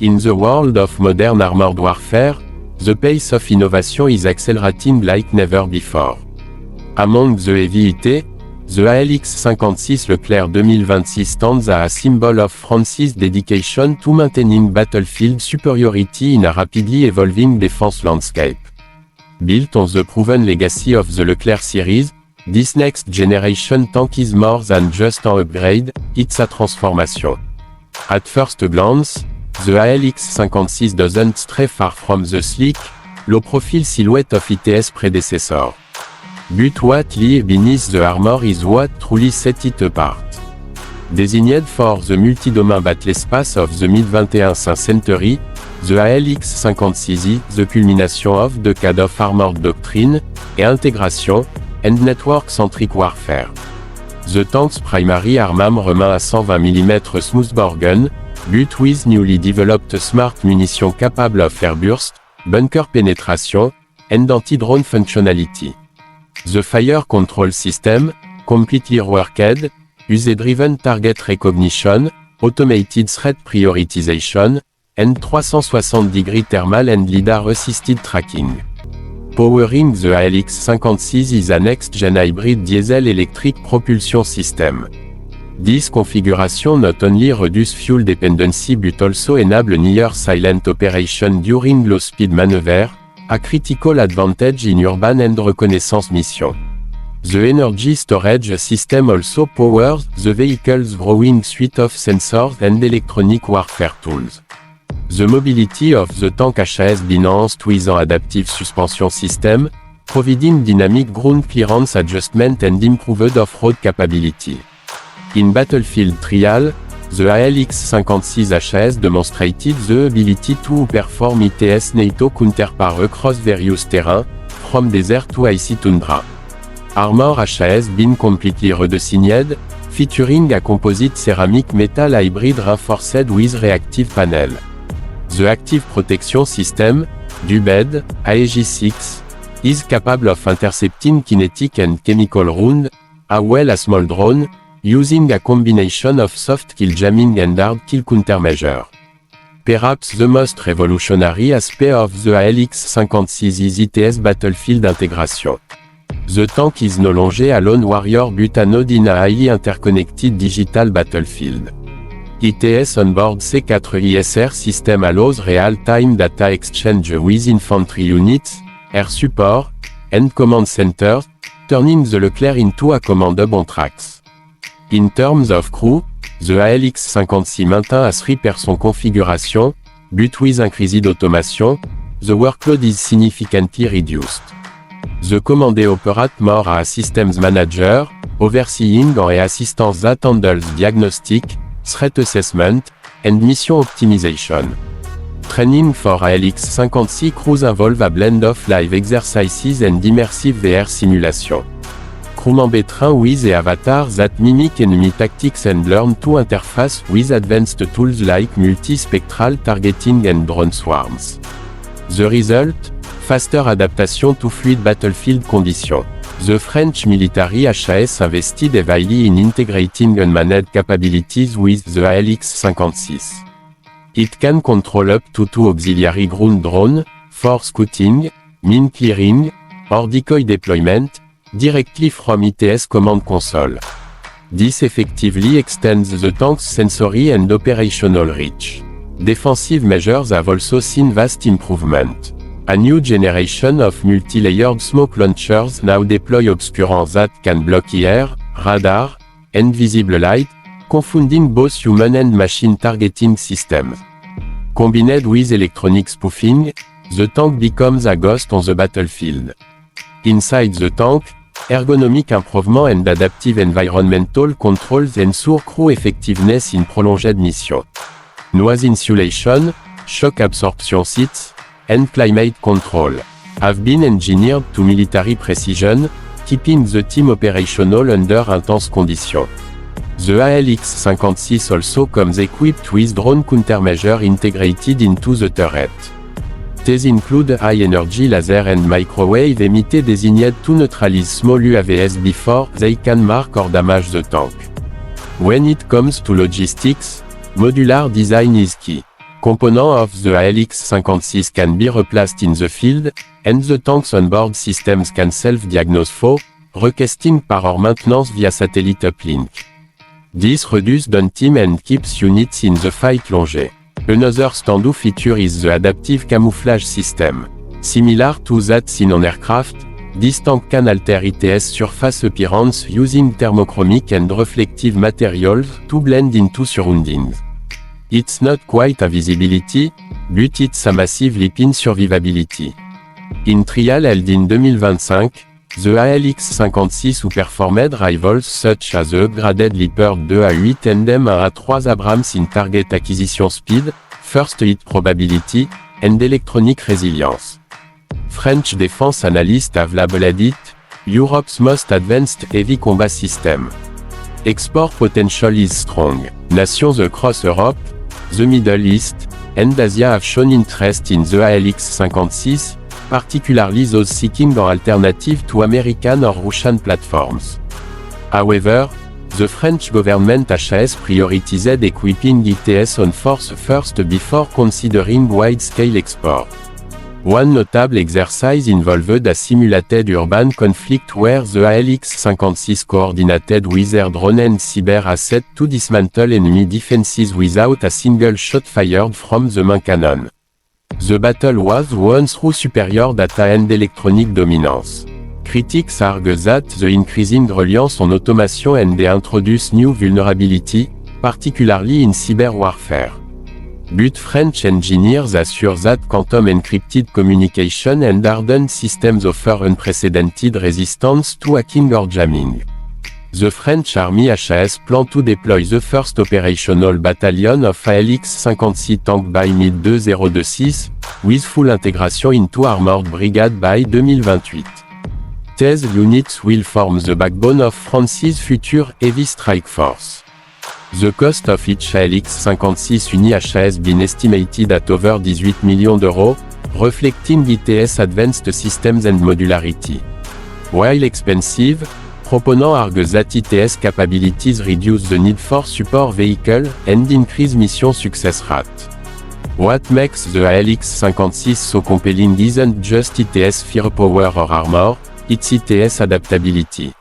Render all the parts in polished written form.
In the world of modern armored warfare, the pace of innovation is accelerating like never before. Among the heavy IT, the ALX-56 Leclerc 2026 stands as a symbol of France's dedication to maintaining battlefield superiority in a rapidly evolving defense landscape. Built on the proven legacy of the Leclerc series, this next-generation tank is more than just an upgrade, it's a transformation. At first glance, the ALX-56 doesn't stray far from the sleek, low-profile silhouette of its predecessor. But what lies beneath the armor is what truly sets it apart. Designed for the multi-domain battlespace of the mid-21st century, the ALX-56 is the culmination of decades of armored doctrine, et intégration, and network-centric warfare. The tank's primary armament remains a 120 mm Smoothbore, but with newly developed smart munitions capable of airburst, bunker penetration, and anti-drone functionality. The fire control system, completely reworked, user-driven target recognition, automated threat prioritization, and 360-degree thermal and LiDAR-assisted tracking. Powering the ALX-56 is a next-gen hybrid diesel-electric propulsion system. This configuration not only reduces fuel dependency but also enables near-silent operation during low-speed maneuver, a critical advantage in urban and reconnaissance mission. The energy storage system also powers the vehicle's growing suite of sensors and electronic warfare tools. The mobility of the tank has been enhanced with an adaptive suspension system, providing dynamic ground clearance adjustment and improved off-road capability. In battlefield trial, the ALX-56 has demonstrated the ability to perform its NATO counterpart across various terrains, from desert to icy tundra. Armor has been completely redesigned, featuring a composite ceramic metal hybrid reinforced with reactive panel. The Active Protection System, dubbed AEG6, is capable of intercepting kinetic and chemical rounds, as well as small drones, using a combination of soft kill jamming and hard kill countermeasure. Perhaps the most revolutionary aspect of the ALX-56 is its battlefield integration. The tank is no longer a lone warrior but a node in a highly interconnected digital battlefield. Its onboard C4ISR system allows real-time data exchange with infantry units, air support, and command centers, turning the Leclerc into a command hub on tracks. In terms of crew, the ALX-56 maintains a 3-person configuration, but with increased automation, the workload is significantly reduced. The command operates more as a systems manager, overseeing and assistance that handles diagnostic, threat assessment, and mission optimization. Training for ALX-56 crews involve a blend of live exercises and immersive VR simulation. Crewmembers train with the avatars that mimic enemy tactics and learn to interface with advanced tools like multi-spectral targeting and drone swarms. The result? Faster adaptation to fluid battlefield conditions. The French military has invested heavily in integrating unmanned capabilities with the ALX-56. It can control up to 2 auxiliary ground drones, for scouting, mine clearing, or decoy deployment, directly from its command console. This effectively extends the tank's sensory and operational reach. Defensive measures have also seen vast improvement. A new generation of multi-layered smoke launchers now deploy obscurants that can block air, radar, and visible light, confounding both human and machine targeting systems. Combined with electronic spoofing, the tank becomes a ghost on the battlefield. Inside the tank, ergonomic improvement and adaptive environmental controls ensure crew effectiveness in prolonged mission. Noise insulation, shock absorption seats, and climate control have been engineered to military precision, keeping the team operational under intense conditions. The ALX-56 also comes equipped with drone countermeasure integrated into the turret. These include high-energy laser and microwave emitted designed to neutralize small UAVs before they can mark or damage the tank. When it comes to logistics, modular design is key. Component of the ALX-56 can be replaced in the field, and the tank's onboard systems can self-diagnose fault, requesting power maintenance via satellite uplink. This reduces downtime and keeps units in the fight longer. Another standout feature is the adaptive camouflage system. Similar to that seen on aircraft, this tank can alter its surface appearance using thermochromic and reflective materials to blend into surroundings. It's not quite a visibility, but it's a massive leap in survivability. In trial held in 2025, the ALX-56 outperformed rivals such as the upgraded Leopard 2A8 and M1A3 Abrams in target acquisition speed, first hit probability, and electronic resilience. French defense analysts have labeled it Europe's most advanced heavy combat system. Export potential is strong. Nations across Europe, the Middle East, and Asia have shown interest in the ALX-56, particularly those seeking an alternative to American or Russian platforms. However, the French government has prioritized equipping its own force first before considering wide-scale export. One notable exercise involved a simulated urban conflict where the ALX-56 coordinated with air drone and cyber asset to dismantle enemy defenses without a single shot fired from the main cannon. The battle was won through superior data and electronic dominance. Critics argue that the increasing reliance on automation and they introduce new vulnerability, particularly in cyber warfare. But French engineers assure that quantum encrypted communication and hardened systems offer unprecedented resistance to hacking or jamming. The French Army has planned to deploy the first operational battalion of ALX-56 tank by mid-2026, with full integration into armored brigade by 2028. These units will form the backbone of France's future heavy strike force. The cost of each ALX-56 unit has been estimated at over 18 million €, reflecting its advanced systems and modularity. While expensive, proponents argue that its capabilities reduce the need for support vehicle and increase mission success rate. What makes the ALX-56 so compelling isn't just its firepower or armor, it's its adaptability.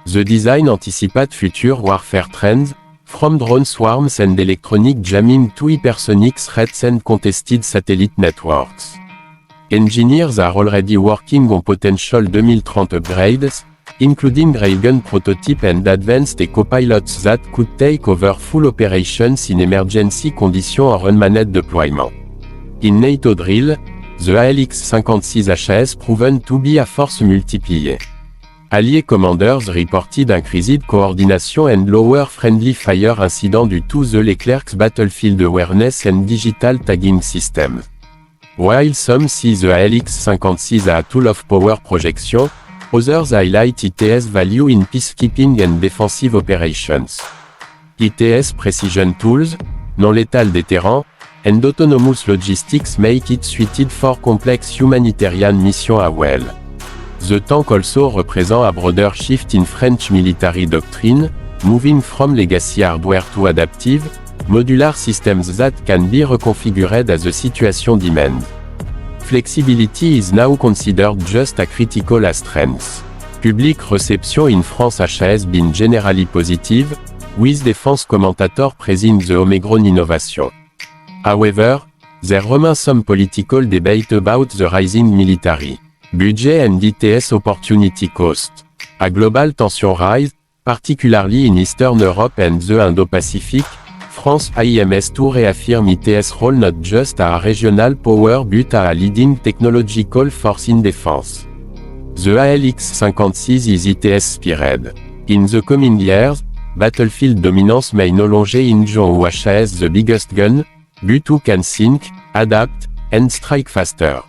The design anticipates future warfare trends, from drone swarms and electronic jamming to hypersonic threats and contested satellite networks. Engineers are already working on potential 2030 upgrades, including railgun prototype and advanced eco-pilots that could take over full operations in emergency conditions or unmanned deployment. In NATO drill, the ALX-56 has proven to be a force multiplier. Allied commanders reported increased coordination and lower friendly fire incidents due to the Leclerc's battlefield awareness and digital tagging system. While some see the ALX-56 as a tool of power projection, others highlight its value in peacekeeping and defensive operations. Its precision tools, non-lethal deterrent, and autonomous logistics make it suited for complex humanitarian missions as well. The tank also represents a broader shift in French military doctrine, moving from legacy hardware to adaptive, modular systems that can be reconfigured as the situation demands. Flexibility is now considered just as critical as strength. Public reception in France has been generally positive, with defense commentators praising the homegrown innovation. However, there remains some political debate about the rising military budget and its opportunity cost. A global tension rise, particularly in Eastern Europe and the Indo-Pacific, France aims to reaffirm its role not just as a regional power but as a leading technological force in defense. The ALX-56 is its spirit. In the coming years, battlefield dominance may no longer hinge on who has the biggest gun, but who can think, adapt, and strike faster.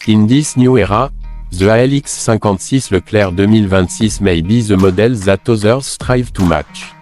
In this new era, the ALX-56 Leclerc 2026 may be the model that others strive to match.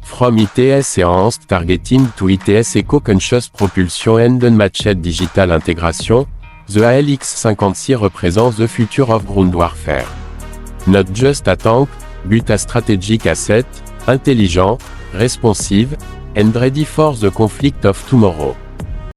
From its enhanced targeting to its eco-conscious propulsion and unmatched digital integration, the ALX-56 represents the future of ground warfare. Not just a tank, but a strategic asset, intelligent, responsive, and ready for the conflict of tomorrow.